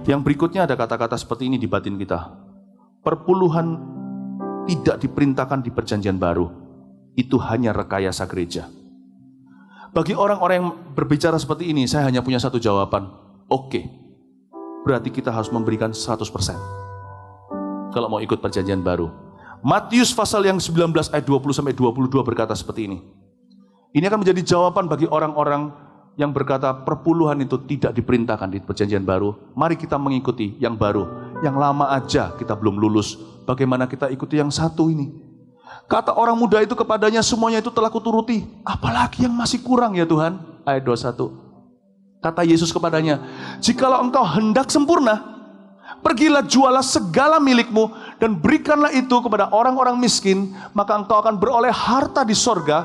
Yang berikutnya ada kata-kata seperti ini di batin kita. Perpuluhan tidak diperintahkan di perjanjian baru. Itu hanya rekayasa gereja. Bagi orang-orang yang berbicara seperti ini, saya hanya punya satu jawaban. Oke, berarti kita harus memberikan 100% kalau mau ikut perjanjian baru. Matius pasal yang 19 ayat 20-22 berkata seperti ini. Ini akan menjadi jawaban bagi orang-orang yang berkata perpuluhan itu tidak diperintahkan di perjanjian baru. Mari kita mengikuti yang baru. Yang lama aja kita belum lulus. Bagaimana kita ikuti yang satu ini? Kata orang muda itu kepadanya, semuanya itu telah kuturuti. Apalagi yang masih kurang ya Tuhan? Ayat 21. Kata Yesus kepadanya, jikalau engkau hendak sempurna, pergilah jualah segala milikmu dan berikanlah itu kepada orang-orang miskin, maka engkau akan beroleh harta di sorga.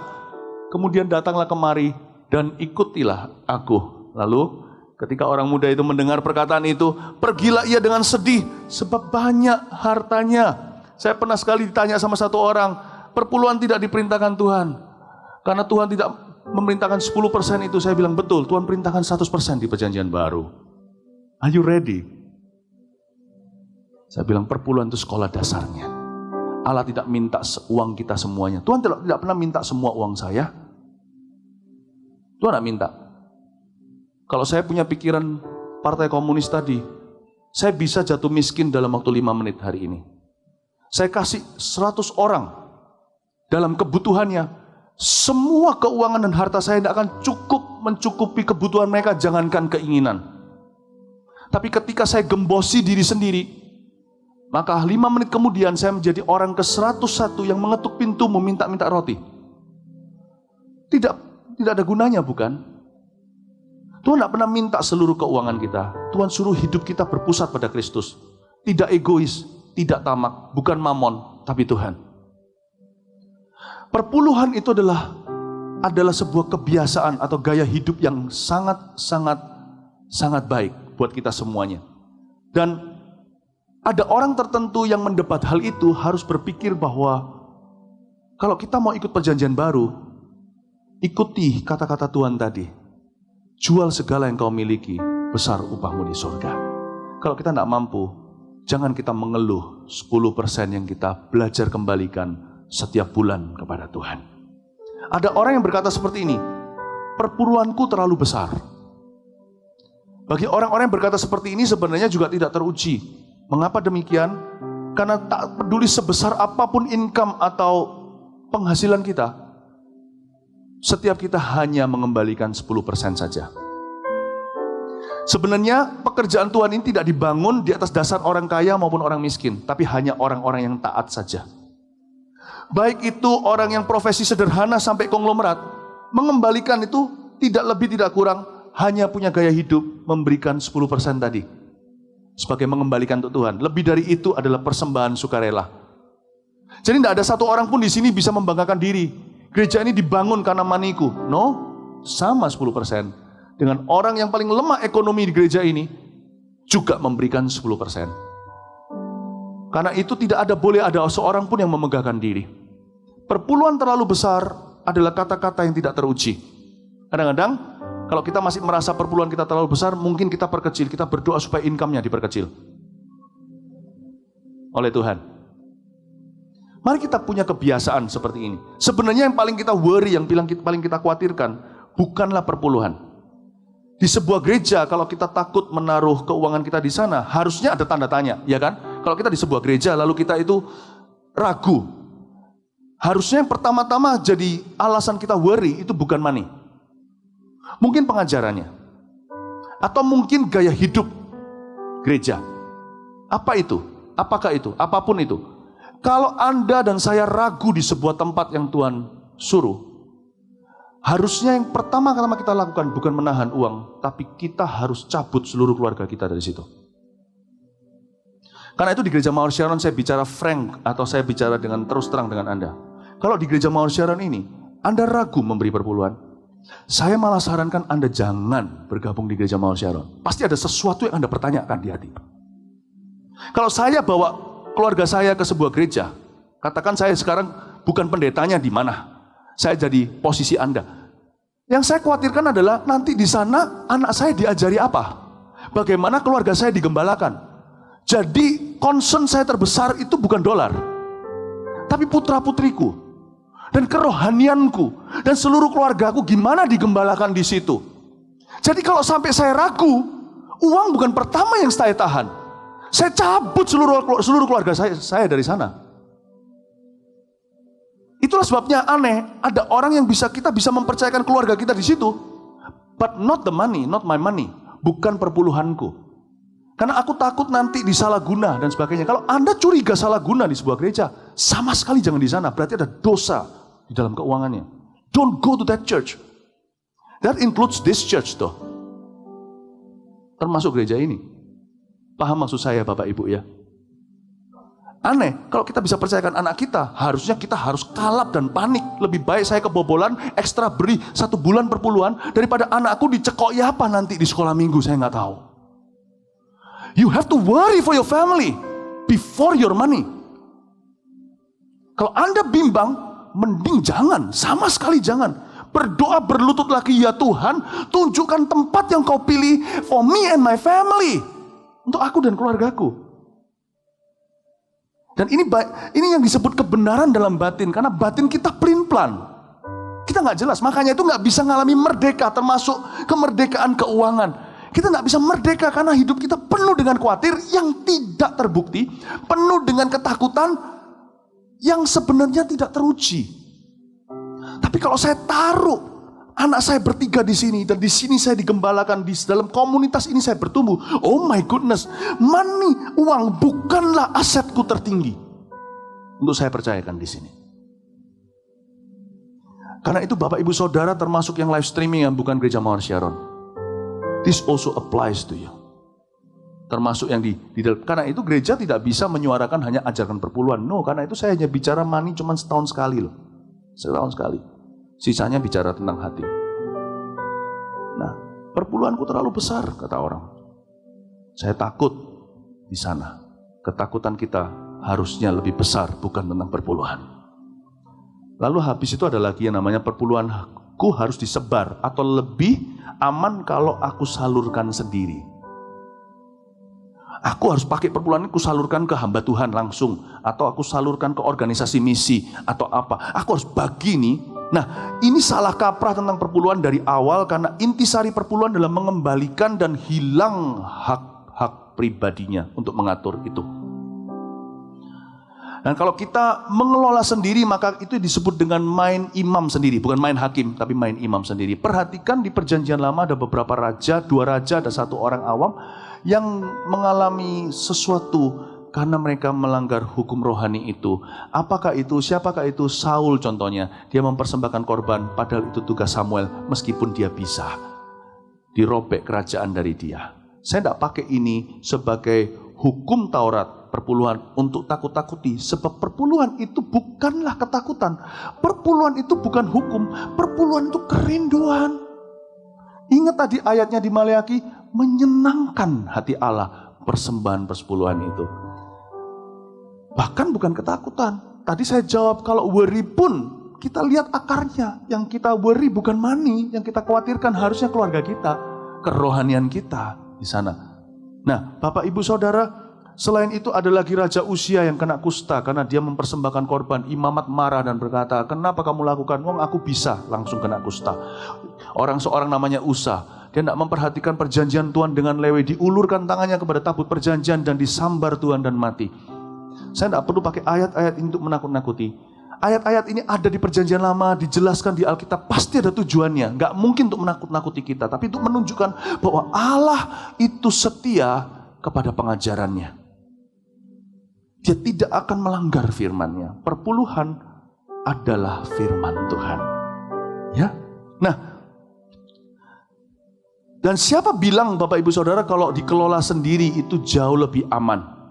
Kemudian datanglah kemari dan ikutilah aku. Lalu ketika orang muda itu mendengar perkataan itu, pergilah ia dengan sedih sebab banyak hartanya. Saya pernah sekali ditanya sama satu orang, perpuluhan tidak diperintahkan Tuhan. Karena Tuhan tidak memerintahkan 10% itu. Saya bilang betul, Tuhan perintahkan 100% di perjanjian baru. Are you ready? Saya bilang perpuluhan itu sekolah dasarnya. Allah tidak minta uang kita semuanya. Tuhan tidak pernah minta semua uang saya. Tuhan tidak minta. Kalau saya punya pikiran partai komunis tadi, saya bisa jatuh miskin dalam waktu 5 menit hari ini. Saya kasih 100 orang dalam kebutuhannya. Semua keuangan dan harta saya tidak akan cukup mencukupi kebutuhan mereka, jangankan keinginan. Tapi ketika saya gembosi diri sendiri, maka 5 menit kemudian saya menjadi orang ke-101 yang mengetuk pintu meminta-minta roti. Tidak ada gunanya, bukan? Tuhan tidak pernah minta seluruh keuangan kita. Tuhan suruh hidup kita berpusat pada Kristus. Tidak egois, tidak tamak, bukan mamon, tapi Tuhan. Perpuluhan itu adalah sebuah kebiasaan atau gaya hidup yang sangat baik buat kita semuanya. Dan ada orang tertentu yang mendebat hal itu harus berpikir bahwa kalau kita mau ikut perjanjian baru, ikuti kata-kata Tuhan tadi. Jual segala yang kau miliki, besar upahmu di surga. Kalau kita tidak mampu, jangan kita mengeluh 10% yang kita belajar kembalikan setiap bulan kepada Tuhan. Ada orang yang berkata seperti ini, perpuluhanku terlalu besar. Bagi orang-orang yang berkata seperti ini sebenarnya juga tidak teruji. Mengapa demikian? Karena tak peduli sebesar apapun income atau penghasilan kita, setiap kita hanya mengembalikan 10% saja. Sebenarnya pekerjaan Tuhan ini tidak dibangun di atas dasar orang kaya maupun orang miskin, tapi hanya orang-orang yang taat saja. Baik itu orang yang profesi sederhana sampai konglomerat, mengembalikan itu tidak lebih tidak kurang, hanya punya gaya hidup memberikan 10% tadi sebagai mengembalikan untuk Tuhan. Lebih dari itu adalah persembahan sukarela. Jadi tidak ada satu orang pun di sini bisa membanggakan diri, gereja ini dibangun karena maniku. No, sama 10%. Dengan orang yang paling lemah ekonomi di gereja ini juga memberikan 10%. Karena itu tidak boleh ada seorang pun yang memegahkan diri. Perpuluhan terlalu besar adalah kata-kata yang tidak teruji. Kadang-kadang kalau kita masih merasa perpuluhan kita terlalu besar, mungkin kita perkecil, kita berdoa supaya income-nya diperkecil oleh Tuhan. Mari kita punya kebiasaan seperti ini. Sebenarnya yang paling kita worry, yang paling kita khawatirkan bukanlah perpuluhan. Di sebuah gereja, kalau kita takut menaruh keuangan kita di sana, harusnya ada tanda tanya, ya kan? Kalau kita di sebuah gereja, lalu kita itu ragu. Harusnya yang pertama-tama jadi alasan kita worry, itu bukan money. Mungkin pengajarannya. Atau mungkin gaya hidup gereja. Apa itu? Apakah itu? Apapun itu. Kalau Anda dan saya ragu di sebuah tempat yang Tuhan suruh, harusnya yang pertama-tama kita lakukan bukan menahan uang, tapi kita harus cabut seluruh keluarga kita dari situ. Karena itu di gereja Mawar Sharon saya bicara frank, atau saya bicara dengan terus terang dengan Anda. Kalau di gereja Mawar Sharon ini, Anda ragu memberi perpuluhan, saya malah sarankan Anda jangan bergabung di gereja Mawar Sharon. Pasti ada sesuatu yang Anda pertanyakan di hati. Kalau saya bawa keluarga saya ke sebuah gereja, katakan saya sekarang bukan pendetanya di mana, saya jadi posisi Anda. Yang saya khawatirkan adalah nanti di sana anak saya diajari apa? Bagaimana keluarga saya digembalakan. Jadi concern saya terbesar itu bukan dolar, tapi putra-putriku dan kerohanianku dan seluruh keluargaku gimana digembalakan di situ. Jadi kalau sampai saya ragu, uang bukan pertama yang saya tahan. Saya cabut seluruh keluarga saya dari sana. Itulah sebabnya aneh, ada orang yang kita bisa mempercayakan keluarga kita di situ. But not the money, not my money. Bukan perpuluhanku. Karena aku takut nanti disalahguna dan sebagainya. Kalau Anda curiga salah guna di sebuah gereja, sama sekali jangan di sana. Berarti ada dosa di dalam keuangannya. Don't go to that church. That includes this church toh. Termasuk gereja ini. Paham maksud saya Bapak Ibu ya? Aneh, kalau kita bisa percayakan anak kita, harusnya kita harus kalap dan panik. Lebih baik saya kebobolan, ekstra beri 1 bulan perpuluhan, daripada anakku dicekok ya apa nanti di sekolah minggu, saya nggak tahu. You have to worry for your family before your money. Kalau Anda bimbang, mending jangan, sama sekali jangan. Berdoa berlutut lagi, ya Tuhan, tunjukkan tempat yang kau pilih for me and my family. Untuk aku dan keluargaku. Dan ini yang disebut kebenaran dalam batin, karena batin kita pelin-pelan. Kita nggak jelas, makanya itu nggak bisa ngalami merdeka, termasuk kemerdekaan keuangan. Kita nggak bisa merdeka karena hidup kita penuh dengan khawatir yang tidak terbukti, penuh dengan ketakutan yang sebenarnya tidak teruji. Tapi kalau saya taruh anak saya bertiga di sini, dan di sini saya digembalakan, di dalam komunitas ini saya bertumbuh. Oh my goodness, money, uang bukanlah asetku tertinggi untuk saya percayakan di sini. Karena itu Bapak Ibu Saudara, termasuk yang live streaming yang bukan Gereja Mawar Sharon, this also applies to you. Termasuk yang di dalam, karena itu gereja tidak bisa menyuarakan hanya ajarkan perpuluhan. No, karena itu saya hanya bicara money cuma setahun sekali loh. Setahun sekali. Sisanya bicara tentang hati. Nah, perpuluhanku terlalu besar, kata orang. Saya takut di sana. Ketakutan kita harusnya lebih besar, bukan tentang perpuluhan. Lalu habis itu ada lagi yang namanya perpuluhanku harus disebar, atau lebih aman kalau aku salurkan sendiri. Aku harus pakai perpuluhan ini, aku salurkan ke hamba Tuhan langsung, atau aku salurkan ke organisasi misi, atau apa. Aku harus bagi nih. Nah, ini salah kaprah tentang perpuluhan dari awal, karena intisari perpuluhan adalah mengembalikan dan hilang hak-hak pribadinya untuk mengatur itu. Dan kalau kita mengelola sendiri, maka itu disebut dengan main imam sendiri, bukan main hakim, tapi main imam sendiri. Perhatikan di Perjanjian Lama ada beberapa raja, 2 raja, ada 1 orang awam yang mengalami sesuatu karena mereka melanggar hukum rohani itu. Apakah itu? Siapakah itu? Saul contohnya. Dia mempersembahkan korban, padahal itu tugas Samuel, meskipun dia bisa. Dirobek kerajaan dari dia. Saya tidak pakai ini sebagai hukum Taurat, perpuluhan untuk takut-takuti. Sebab perpuluhan itu bukanlah ketakutan. Perpuluhan itu bukan hukum. Perpuluhan itu kerinduan. Ingat tadi ayatnya di Maleaki, menyenangkan hati Allah persembahan persepuluhan itu. Bahkan bukan ketakutan. Tadi saya jawab, kalau worry pun kita lihat akarnya. Yang kita worry bukan money, yang kita khawatirkan harusnya keluarga kita, kerohanian kita di sana. Nah, Bapak Ibu Saudara, selain itu ada lagi Raja Uzia yang kena kusta karena dia mempersembahkan korban. Imamat marah dan berkata, kenapa kamu lakukan? Wong aku bisa langsung kena kusta. Seorang namanya Usa, dia tidak memperhatikan perjanjian Tuhan dengan Lewi, diulurkan tangannya kepada tabut perjanjian dan disambar Tuhan dan mati. Saya tidak perlu pakai ayat-ayat ini untuk menakut-nakuti. Ayat-ayat ini ada di Perjanjian Lama, dijelaskan di Alkitab, pasti ada tujuannya. Gak mungkin untuk menakut-nakuti kita, tapi untuk menunjukkan bahwa Allah itu setia kepada pengajarannya. Dia tidak akan melanggar firman-Nya. Perpuluhan adalah firman Tuhan. Ya, nah, dan siapa bilang Bapak Ibu Saudara kalau dikelola sendiri itu jauh lebih aman?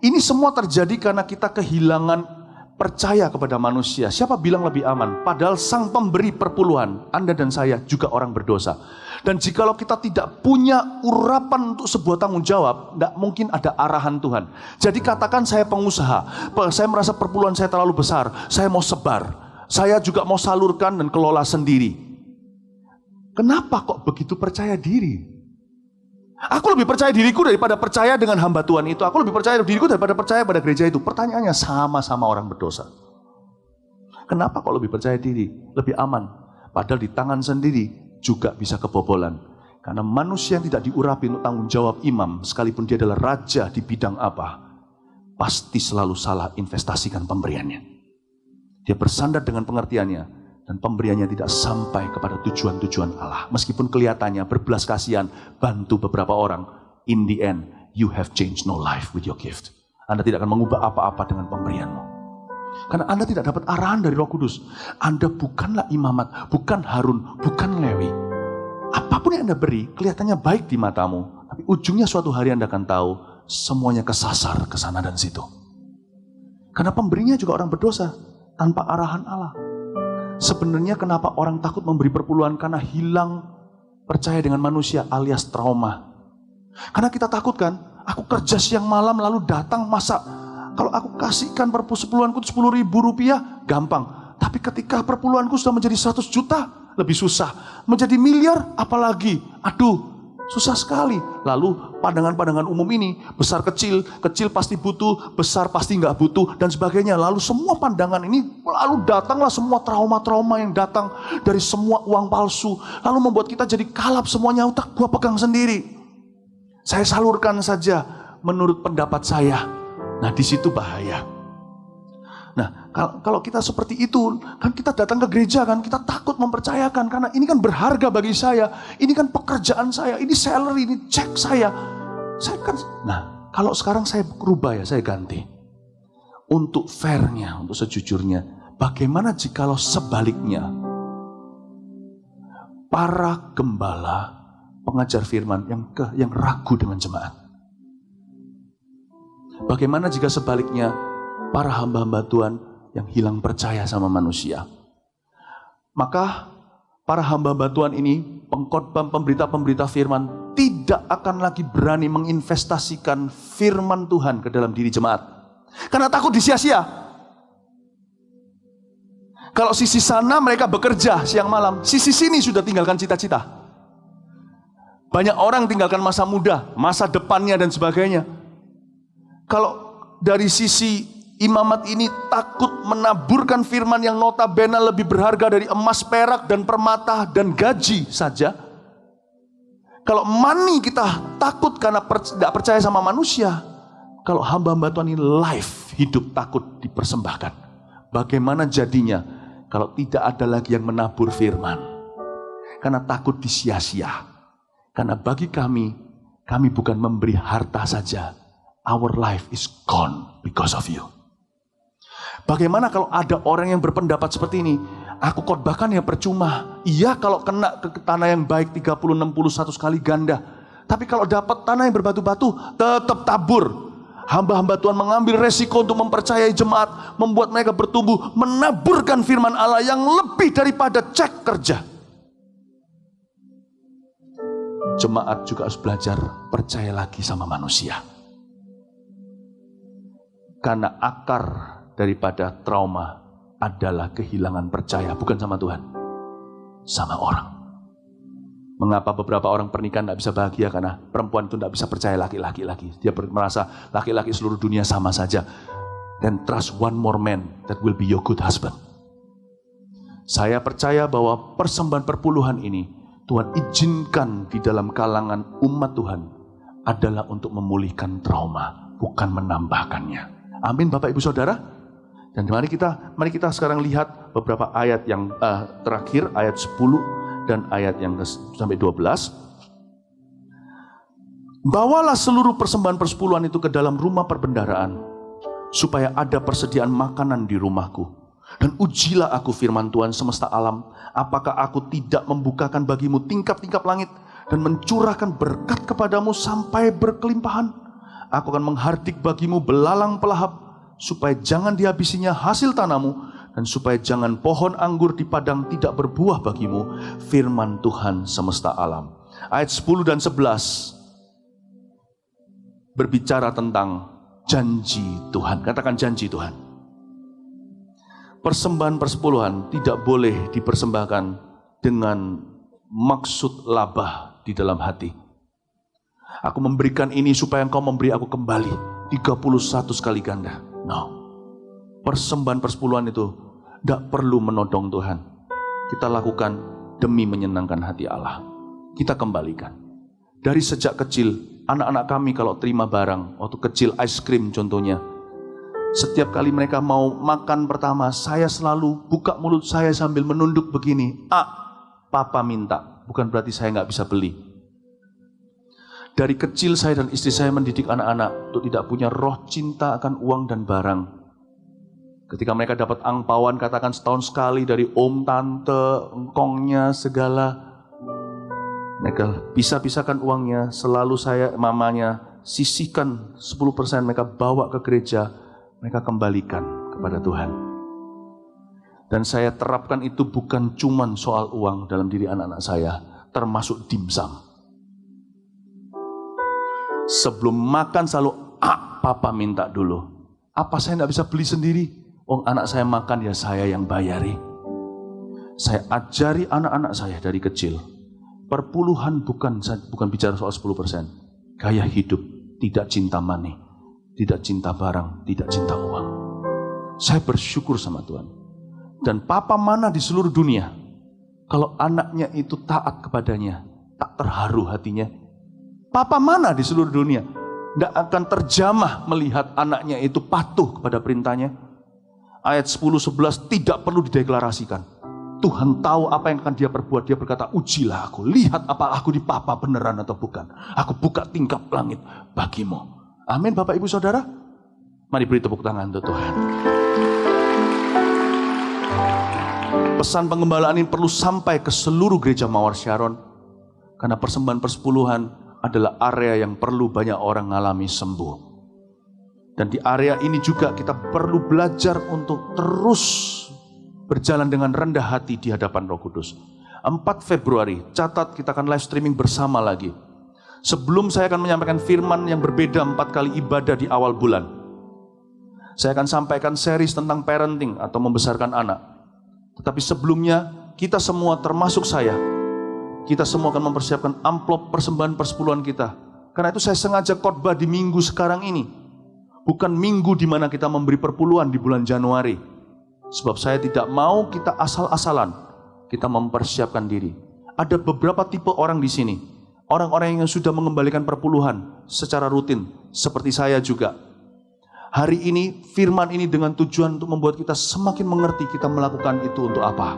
Ini semua terjadi karena kita kehilangan percaya kepada manusia. Siapa bilang lebih aman? Padahal sang pemberi perpuluhan, Anda dan saya juga orang berdosa. Dan jikalau kita tidak punya urapan untuk sebuah tanggung jawab, tidak mungkin ada arahan Tuhan. Jadi katakan saya pengusaha, saya merasa perpuluhan saya terlalu besar, saya mau sebar. Saya juga mau salurkan dan kelola sendiri. Kenapa kok begitu percaya diri? Aku lebih percaya diriku daripada percaya dengan hamba Tuhan itu. Aku lebih percaya diriku daripada percaya pada gereja itu. Pertanyaannya, sama-sama orang berdosa. Kenapa kok lebih percaya diri? Lebih aman. Padahal di tangan sendiri juga bisa kebobolan. Karena manusia yang tidak diurapi untuk tanggung jawab imam, sekalipun dia adalah raja di bidang apa, pasti selalu salah investasikan pemberiannya. Dia bersandar dengan pengertiannya, dan pemberiannya tidak sampai kepada tujuan-tujuan Allah. Meskipun kelihatannya berbelas kasihan, bantu beberapa orang, in the end, you have changed no life with your gift. Anda tidak akan mengubah apa-apa dengan pemberianmu. Karena Anda tidak dapat arahan dari Roh Kudus. Anda bukanlah imamat, bukan Harun, bukan Lewi. Apapun yang Anda beri, kelihatannya baik di matamu. Tapi ujungnya suatu hari Anda akan tahu, semuanya kesasar ke sana dan situ. Karena pemberinya juga orang berdosa, tanpa arahan Allah. Sebenarnya kenapa orang takut memberi perpuluhan? Karena hilang percaya dengan manusia alias trauma. Karena kita takut kan, aku kerja siang malam lalu datang, masa kalau aku kasihkan perpuluhanku 10.000 rupiah, gampang. Tapi ketika perpuluhanku sudah menjadi 100 juta, lebih susah. Menjadi miliar, apalagi. Aduh, susah sekali. Lalu pandangan-pandangan umum ini, besar kecil, kecil pasti butuh, besar pasti nggak butuh, dan sebagainya. Lalu semua pandangan ini, lalu datanglah semua trauma-trauma yang datang dari semua uang palsu. Lalu membuat kita jadi kalap semuanya, utak gua pegang sendiri. Saya salurkan saja menurut pendapat saya. Nah, di situ bahaya. Nah, kalau kita seperti itu, kan kita datang ke gereja kan, kita takut mempercayakan, karena ini kan berharga bagi saya, ini kan pekerjaan saya, ini salary, ini cek saya. Nah, kalau sekarang saya berubah ya, saya ganti. Untuk fairnya, untuk sejujurnya, bagaimana jikalau sebaliknya? Para gembala, pengajar firman yang ragu dengan jemaat. Bagaimana jika sebaliknya para hamba-hamba Tuhan yang hilang percaya sama manusia? Maka para hamba-hamba Tuhan ini, pengkhotbah, pemberita-pemberita firman, tidak akan lagi berani menginvestasikan firman Tuhan ke dalam diri jemaat. Karena takut disia-sia. Kalau sisi sana mereka bekerja siang malam, sisi sini sudah tinggalkan cita-cita. Banyak orang tinggalkan masa muda, masa depannya dan sebagainya. Kalau dari sisi imamat ini takut menaburkan firman yang notabene lebih berharga dari emas, perak, dan permata, dan gaji saja. Kalau money kita takut karena tidak percaya sama manusia. Kalau hamba-hamba Tuhan ini life, hidup takut dipersembahkan. Bagaimana jadinya kalau tidak ada lagi yang menabur firman? Karena takut disia-sia. Karena bagi kami bukan memberi harta saja. Our life is gone because of you. Bagaimana kalau ada orang yang berpendapat seperti ini? Aku khotbahkan ya percuma. Iya kalau kena ke tanah yang baik 30, 60, 100 kali ganda. Tapi kalau dapat tanah yang berbatu-batu, tetap tabur. Hamba-hamba Tuhan mengambil resiko untuk mempercayai jemaat, membuat mereka bertumbuh, menaburkan firman Allah yang lebih daripada cek kerja. Jemaat juga harus belajar percaya lagi sama manusia. Karena akar daripada trauma adalah kehilangan percaya, bukan sama Tuhan, sama orang. Mengapa beberapa orang pernikahan tidak bisa bahagia? Karena perempuan itu tidak bisa percaya laki-laki lagi. Dia merasa laki-laki seluruh dunia sama saja. Then trust one more man that will be your good husband. Saya percaya bahwa persembahan perpuluhan ini Tuhan izinkan di dalam kalangan umat Tuhan adalah untuk memulihkan trauma, bukan menambahkannya. Amin Bapak Ibu Saudara. Dan mari kita sekarang lihat beberapa ayat yang terakhir, ayat 10 dan ayat yang sampai 12. Bawalah seluruh persembahan persepuluhan itu ke dalam rumah perbendaharaan, supaya ada persediaan makanan di rumahku. Dan ujilah aku firman Tuhan semesta alam, apakah aku tidak membukakan bagimu tingkap-tingkap langit dan mencurahkan berkat kepadamu sampai berkelimpahan. Aku akan menghardik bagimu belalang pelahap, supaya jangan dihabisinya hasil tanahmu, dan supaya jangan pohon anggur di padang tidak berbuah bagimu. Firman Tuhan semesta alam. Ayat 10 dan 11 berbicara tentang janji Tuhan. Katakan janji Tuhan. Persembahan persepuluhan tidak boleh dipersembahkan dengan maksud laba di dalam hati. Aku memberikan ini supaya engkau memberi aku kembali 31 kali ganda. No. Persembahan persepuluhan itu tidak perlu menodong Tuhan. Kita lakukan demi menyenangkan hati Allah. Kita kembalikan. Dari sejak kecil, anak-anak kami kalau terima barang, waktu kecil ice cream contohnya, setiap kali mereka mau makan pertama, saya selalu buka mulut saya sambil menunduk begini. Papa minta, bukan berarti saya nggak bisa beli. Dari kecil saya dan istri saya mendidik anak-anak untuk tidak punya roh cinta akan uang dan barang. Ketika mereka dapat angpauan, katakan setahun sekali dari om, tante, engkongnya, segala, mereka pisah-pisahkan uangnya, selalu saya, mamanya, sisihkan 10%, mereka bawa ke gereja, mereka kembalikan kepada Tuhan. Dan saya terapkan itu bukan cuma soal uang dalam diri anak-anak saya, termasuk dimsum. Sebelum makan selalu, papa minta dulu. Apa saya tidak bisa beli sendiri? Anak saya makan ya saya yang bayari. Saya ajari anak-anak saya dari kecil. Perpuluhan bukan bicara soal 10%. Gaya hidup, tidak cinta money, tidak cinta barang, tidak cinta uang. Saya bersyukur sama Tuhan. Dan papa mana di seluruh dunia, kalau anaknya itu taat kepadanya, tak terharu hatinya. Papa mana di seluruh dunia tidak akan terjamah melihat anaknya itu patuh kepada perintahnya. Ayat 10-11 tidak perlu dideklarasikan. Tuhan tahu apa yang akan dia perbuat. Dia berkata, ujilah aku, lihat apa aku di papa beneran atau bukan. Aku buka tingkap langit bagimu. Amin Bapak Ibu Saudara. Mari beri tepuk tangan untuk Tuhan. Pesan pengembalaan ini perlu sampai ke seluruh gereja Mawar Sharon. Karena persembahan persepuluhan adalah area yang perlu banyak orang mengalami sembuh. Dan di area ini juga kita perlu belajar untuk terus berjalan dengan rendah hati di hadapan Roh Kudus. 4 Februari, catat kita akan live streaming bersama lagi. Sebelum saya akan menyampaikan firman yang berbeda 4 kali ibadah di awal bulan. Saya akan sampaikan series tentang parenting atau membesarkan anak. Tetapi sebelumnya, kita semua termasuk saya, kita semua akan mempersiapkan amplop persembahan persepuluhan kita. Karena itu saya sengaja khotbah di minggu sekarang ini. Bukan minggu di mana kita memberi perpuluhan di bulan Januari. Sebab saya tidak mau kita asal-asalan. Kita mempersiapkan diri. Ada beberapa tipe orang di sini. Orang-orang yang sudah mengembalikan perpuluhan secara rutin. Seperti saya juga. Hari ini firman ini dengan tujuan untuk membuat kita semakin mengerti kita melakukan itu untuk apa.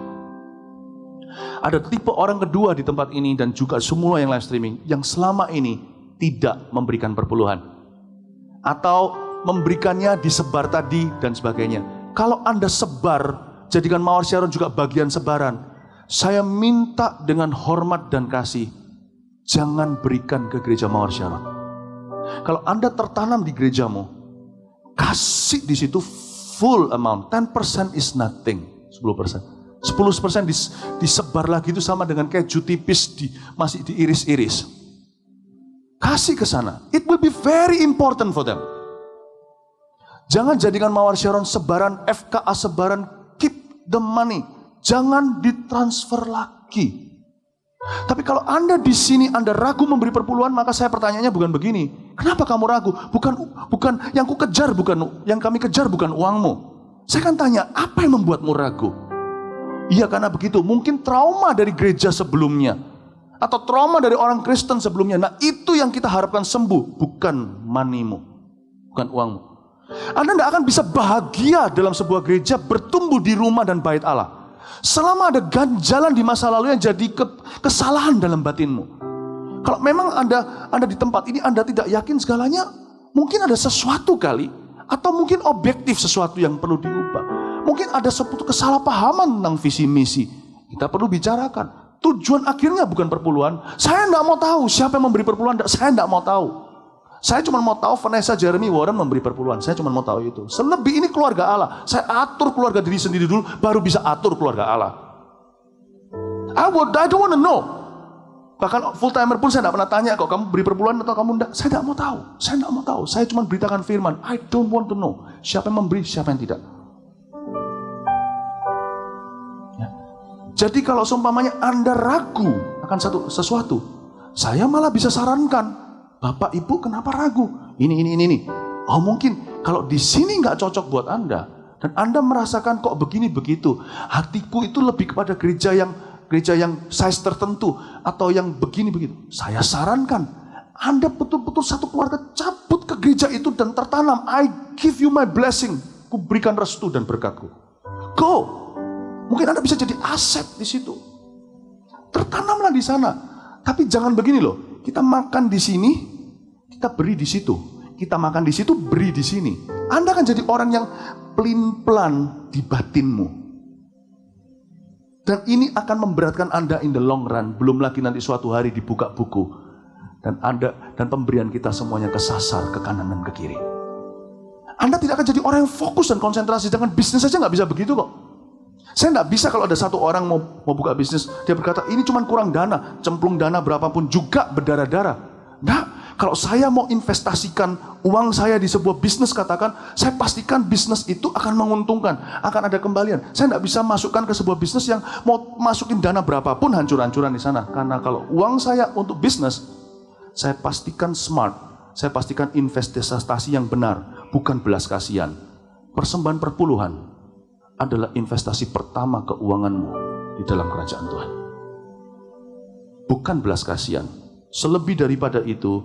Ada tipe orang kedua di tempat ini dan juga semua yang live streaming yang selama ini tidak memberikan perpuluhan atau memberikannya disebar tadi dan sebagainya. Kalau Anda sebar, jadikan Mawar Sharon juga bagian sebaran. Saya minta dengan hormat dan kasih, jangan berikan ke gereja Mawar Sharon. Kalau Anda tertanam di gerejamu, kasih di situ full amount. 10% is nothing. 10% disebar lagi itu sama dengan keju tipis masih diiris-iris. Kasih ke sana. It will be very important for them. Jangan jadikan Mawar Sharon sebaran, FKA sebaran, keep the money. Jangan ditransfer lagi. Tapi kalau Anda di sini Anda ragu memberi perpuluhan, maka saya pertanyaannya bukan begini. Kenapa kamu ragu? Bukan yang kami kejar bukan uangmu. Saya akan tanya, apa yang membuatmu ragu? Iya karena begitu, mungkin trauma dari gereja sebelumnya atau trauma dari orang Kristen sebelumnya. Nah itu yang kita harapkan sembuh, bukan manimu, bukan uangmu. Anda tidak akan bisa bahagia dalam sebuah gereja bertumbuh di rumah dan bait Allah selama ada ganjalan di masa lalu yang jadi kesalahan dalam batinmu. Kalau memang Anda di tempat ini Anda tidak yakin segalanya, mungkin ada sesuatu kali, atau mungkin objektif sesuatu yang perlu diubah. Mungkin ada suatu kesalahpahaman tentang visi misi. Kita perlu bicarakan. Tujuan akhirnya bukan perpuluhan. Saya tidak mau tahu siapa yang memberi perpuluhan. Saya tidak mau tahu. Saya cuma mau tahu Vanessa Jeremy Warren memberi perpuluhan. Saya cuma mau tahu itu. Selebih ini keluarga Allah. Saya atur keluarga diri sendiri dulu, baru bisa atur keluarga Allah. I don't want to know. Bahkan full timer pun saya tidak pernah tanya kok kamu beri perpuluhan atau kamu tidak. Saya tidak mau tahu. Saya tidak mau tahu. Saya cuma beritakan firman. I don't want to know. Siapa yang memberi, siapa yang tidak. Jadi kalau seumpamanya Anda ragu akan sesuatu, saya malah bisa sarankan, Bapak Ibu kenapa ragu? Ini. Oh mungkin kalau di sini nggak cocok buat Anda. Dan Anda merasakan kok begini begitu. Hatiku itu lebih kepada gereja yang size tertentu. Atau yang begini begitu. Saya sarankan Anda betul-betul satu keluarga cabut ke gereja itu dan tertanam. I give you my blessing. Ku berikan restu dan berkatku. Go. Mungkin Anda bisa jadi aset di situ. Tertanamlah di sana. Tapi jangan begini loh. Kita makan di sini, kita beri di situ. Kita makan di situ, beri di sini. Anda akan jadi orang yang pelin-pelan di batinmu. Dan ini akan memberatkan Anda in the long run. Belum lagi nanti suatu hari dibuka buku. Dan pemberian kita semuanya kesasar ke kanan dan ke kiri. Anda tidak akan jadi orang yang fokus dan konsentrasi. Dengan bisnis saja nggak bisa begitu kok. Saya nggak bisa kalau ada satu orang mau buka bisnis. Dia berkata, ini cuma kurang dana. Cemplung dana berapapun juga berdarah-darah. Nggak. Kalau saya mau investasikan uang saya di sebuah bisnis, katakan, saya pastikan bisnis itu akan menguntungkan, akan ada kembalian. Saya tidak bisa masukkan ke sebuah bisnis yang mau masukin dana berapapun hancur-hancuran di sana. Karena kalau uang saya untuk bisnis, saya pastikan smart, saya pastikan investasi yang benar, bukan belas kasihan. Persembahan perpuluhan adalah investasi pertama keuanganmu di dalam kerajaan Tuhan. Bukan belas kasihan. Selebih daripada itu,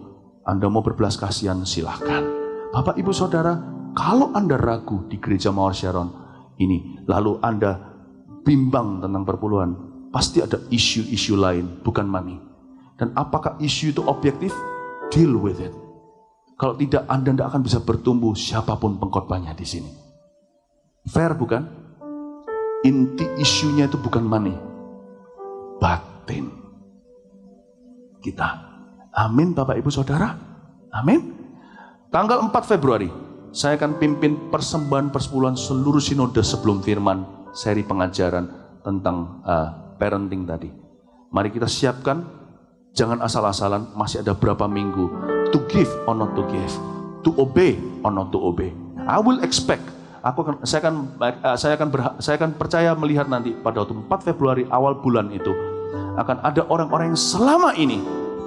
Anda mau berbelas kasihan, silahkan. Bapak, Ibu, Saudara, kalau Anda ragu di gereja Mawar Sharon ini, lalu Anda bimbang tentang perpuluhan, pasti ada isu-isu lain, bukan money. Dan apakah isu itu objektif? Deal with it. Kalau tidak, Anda tidak akan bisa bertumbuh siapapun pengkhotbahnya di sini. Fair bukan? Inti isunya itu bukan money, batin kita. Amin Bapak Ibu Saudara. Amin. Tanggal 4 Februari saya akan pimpin persembahan persepuluhan seluruh sinode sebelum firman, seri pengajaran tentang parenting tadi. Mari kita siapkan. Jangan asal-asalan. Masih ada berapa minggu. To give or not to give, to obey or not to obey. I will expect. Saya akan percaya melihat nanti pada waktu 4 Februari awal bulan itu akan ada orang-orang yang selama ini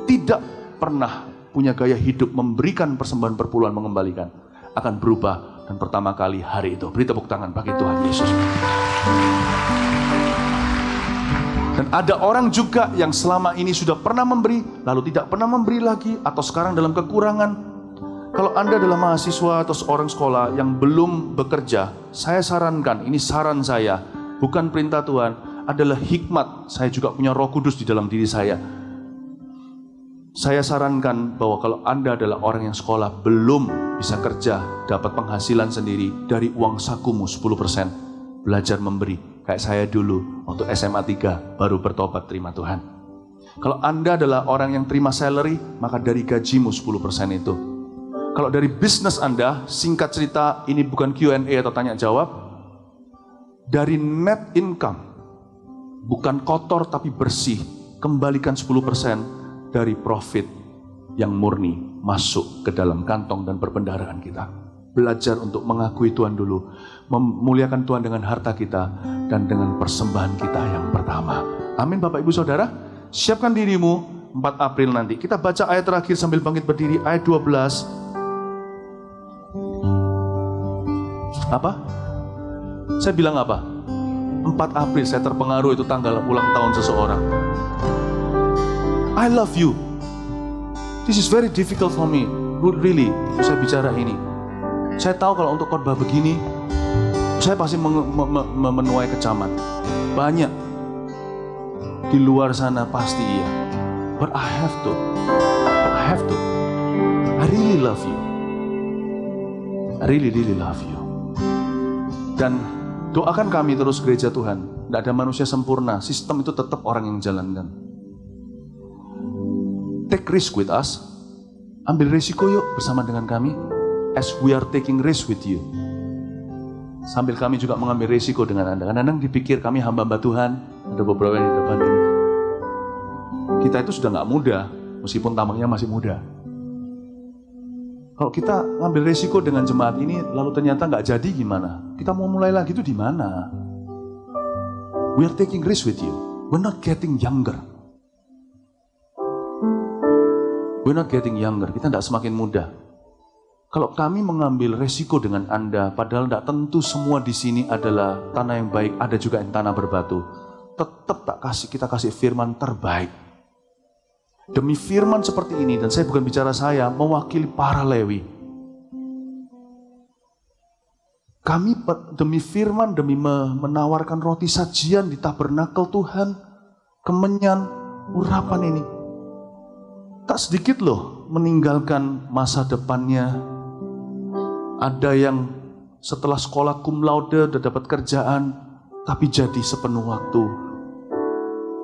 tidak pernah punya gaya hidup memberikan persembahan perpuluhan, mengembalikan, akan berubah. Dan pertama kali hari itu, beri tepuk tangan bagi Tuhan Yesus. Dan ada orang juga yang selama ini sudah pernah memberi, lalu tidak pernah memberi lagi, atau sekarang dalam kekurangan. Kalau Anda adalah mahasiswa atau seorang sekolah yang belum bekerja, saya sarankan, ini saran saya, bukan perintah Tuhan, adalah hikmat. Saya juga punya Roh Kudus di dalam diri saya. Saya sarankan bahwa kalau Anda adalah orang yang sekolah belum bisa kerja, dapat penghasilan sendiri dari uang sakumu 10%, belajar memberi. Kayak saya dulu waktu SMA 3 baru bertobat terima Tuhan. Kalau Anda adalah orang yang terima salary, maka dari gajimu 10% itu. Kalau dari bisnis Anda, singkat cerita, ini bukan Q&A atau tanya jawab, dari net income, bukan kotor tapi bersih, kembalikan 10% dari profit yang murni masuk ke dalam kantong dan perbendaharaan kita. Belajar untuk mengakui Tuhan dulu, memuliakan Tuhan dengan harta kita dan dengan persembahan kita yang pertama. Amin Bapak Ibu Saudara. Siapkan dirimu 4 April nanti. Kita baca ayat terakhir sambil bangkit berdiri, ayat 12. Apa? Saya bilang apa? 4 April saya terpengaruh itu tanggal ulang tahun seseorang. I love you. This is very difficult for me. Really, saya bicara ini. Saya tahu kalau untuk khotbah begini, saya pasti menuai kecaman. Banyak di luar sana pasti iya. But I have to. I really love you. I really love you. Dan doakan kami terus gereja Tuhan. Tidak ada manusia sempurna. Sistem itu tetap orang yang jalankan. Take risk with us. Ambil risiko yuk bersama dengan kami. As we are taking risk with you. Sambil kami juga mengambil risiko dengan Anda. Kadang-kadang dipikir kami hamba-hamba Tuhan. Ada beberapa yang di depan ini. Kita itu sudah gak muda. Meskipun tampaknya masih muda. Kalau kita ngambil risiko dengan jemaat ini, lalu ternyata gak jadi gimana? Kita mau mulai lagi itu di mana? We are taking risk with you. We're not getting younger. We're not getting younger, kita tidak semakin muda. Kalau kami mengambil resiko dengan Anda, padahal tidak tentu semua di sini adalah tanah yang baik, ada juga yang tanah berbatu. Tetap kita kasih firman terbaik. Demi firman seperti ini, dan saya bukan bicara saya, mewakili para Lewi. Kami demi firman, demi menawarkan roti sajian di tabernakel Tuhan, kemenyan, urapan ini. Tak sedikit loh meninggalkan masa depannya. Ada yang setelah sekolah cum laude udah dapat kerjaan, tapi jadi sepenuh waktu.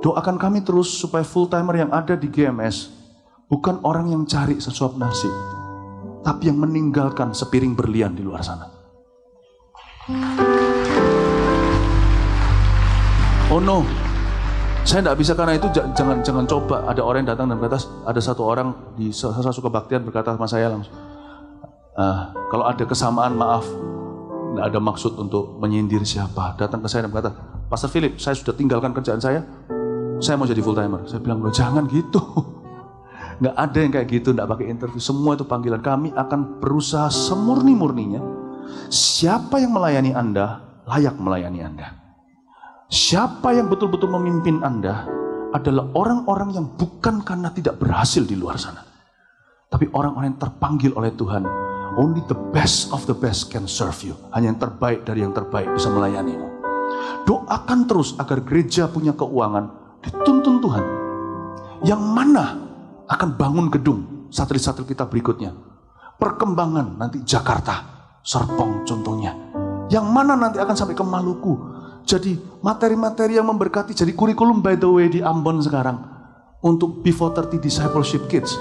Doakan kami terus supaya full timer yang ada di GMS bukan orang yang cari sesuap nasi, tapi yang meninggalkan sepiring berlian di luar sana. Oh no, saya tidak bisa, karena itu jangan coba. Ada orang yang datang dan berkata, ada satu orang di salah satu kebaktian berkata sama saya langsung, kalau ada kesamaan maaf, tidak ada maksud untuk menyindir siapa. Datang ke saya dan berkata, Pastor Philip, saya sudah tinggalkan kerjaan saya mau jadi full timer. Saya bilang, loh jangan gitu. Nggak ada yang kayak gitu, nggak pakai interview. Semua itu panggilan. Kami akan berusaha semurni-murninya. Siapa yang melayani Anda, layak melayani Anda. Siapa yang betul-betul memimpin Anda adalah orang-orang yang bukan karena tidak berhasil di luar sana, tapi orang-orang yang terpanggil oleh Tuhan. Only the best of the best can serve you. Hanya yang terbaik dari yang terbaik bisa melayanimu. Doakan terus agar gereja punya keuangan dituntun Tuhan. Yang mana akan bangun gedung satelit-satelit kita berikutnya. Perkembangan nanti Jakarta, Serpong contohnya. Yang mana nanti akan sampai ke Maluku. Jadi materi-materi yang memberkati, jadi kurikulum by the way di Ambon sekarang. Untuk B430 Discipleship Kids.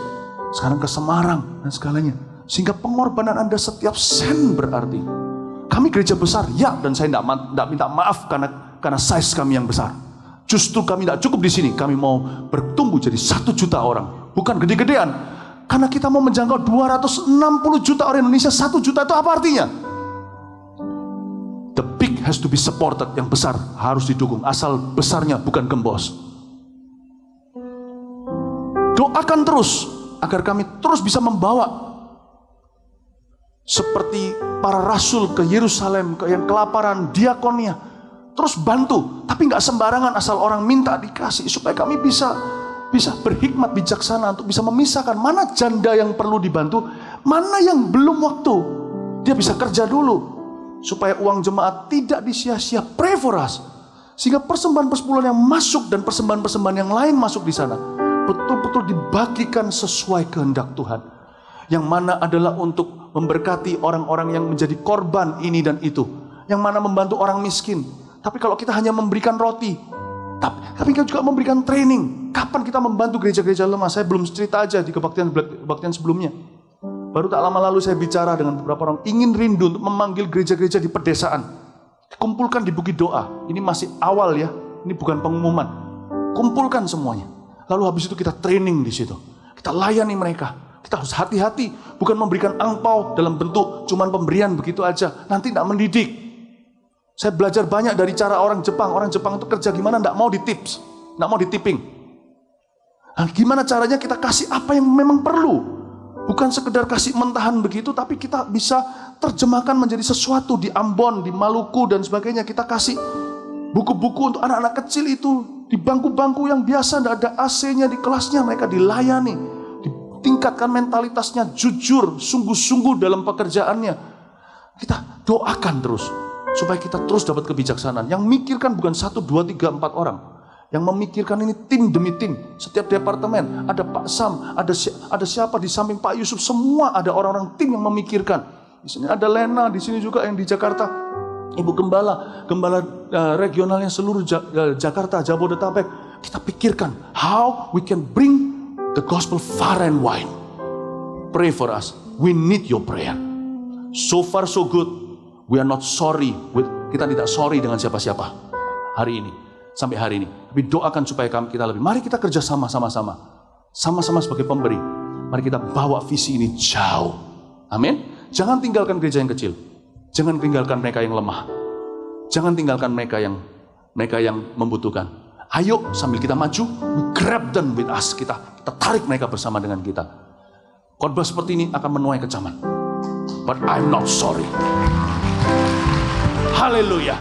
Sekarang ke Semarang dan segalanya. Sehingga pengorbanan Anda setiap sen berarti. Kami gereja besar, ya, dan saya tidak minta maaf karena size kami yang besar. Justru kami tidak cukup di sini, kami mau bertumbuh jadi 1 juta orang. Bukan gede-gedean, karena kita mau menjangkau 260 juta orang Indonesia. 1 juta itu apa artinya? The big has to be supported, yang besar harus didukung. Asal besarnya bukan gembos. Doakan terus, agar kami terus bisa membawa seperti para rasul ke Yerusalem, yang kelaparan, diakonia. Terus bantu, tapi nggak sembarangan asal orang minta dikasih, supaya kami bisa berhikmat bijaksana untuk bisa memisahkan mana janda yang perlu dibantu, mana yang belum waktu. Dia bisa kerja dulu supaya uang jemaat tidak disia-sia. Pray for us, sehingga persembahan persepuluhan yang masuk dan persembahan-persembahan yang lain masuk di sana betul-betul dibagikan sesuai kehendak Tuhan, yang mana adalah untuk memberkati orang-orang yang menjadi korban ini dan itu, yang mana membantu orang miskin. Tapi kalau kita hanya memberikan roti, tapi kita juga memberikan training. Kapan kita membantu gereja-gereja lemah? Saya belum cerita aja di kebaktian sebelumnya. Baru tak lama lalu saya bicara dengan beberapa orang, ingin rindu untuk memanggil gereja-gereja di pedesaan. Kumpulkan di Bukit Doa. Ini masih awal ya, ini bukan pengumuman. Kumpulkan semuanya. Lalu habis itu kita training di situ. Kita layani mereka. Kita harus hati-hati, bukan memberikan angpau dalam bentuk cuman pemberian begitu aja. Nanti tidak mendidik. Saya belajar banyak dari cara orang Jepang. Orang Jepang itu kerja gimana, tidak mau ditips, tidak mau ditiping. Nah, gimana caranya kita kasih apa yang memang perlu. Bukan sekedar kasih mentahan begitu, tapi kita bisa terjemahkan menjadi sesuatu di Ambon, di Maluku dan sebagainya. Kita kasih buku-buku untuk anak-anak kecil itu. Di bangku-bangku yang biasa, tidak ada AC-nya di kelasnya, mereka dilayani. Ditingkatkan mentalitasnya, jujur, sungguh-sungguh dalam pekerjaannya. Kita doakan terus, supaya kita terus dapat kebijaksanaan. Yang mikirkan bukan 1, 2, 3, 4 orang. Yang memikirkan ini tim demi tim. Setiap departemen, ada Pak Sam, ada siapa di samping Pak Yusuf. Semua ada orang-orang tim yang memikirkan. Di sini ada Lena, di sini juga yang di Jakarta. Ibu Gembala regionalnya seluruh Jakarta, Jabodetabek. Kita pikirkan, how we can bring the gospel far and wide. Pray for us. We need your prayer. So far so good. We are not sorry, kita tidak sorry dengan siapa-siapa hari ini, sampai hari ini. Tapi doakan supaya kita lebih. Mari kita kerja sama-sama sebagai pemberi. Mari kita bawa visi ini jauh. Amin. Jangan tinggalkan gereja yang kecil. Jangan tinggalkan mereka yang lemah. Jangan tinggalkan mereka yang membutuhkan. Ayo sambil kita maju, we grab them with us. Kita tarik mereka bersama dengan kita. Khotbah seperti ini akan menuai kecaman. But I'm not sorry. Haleluya.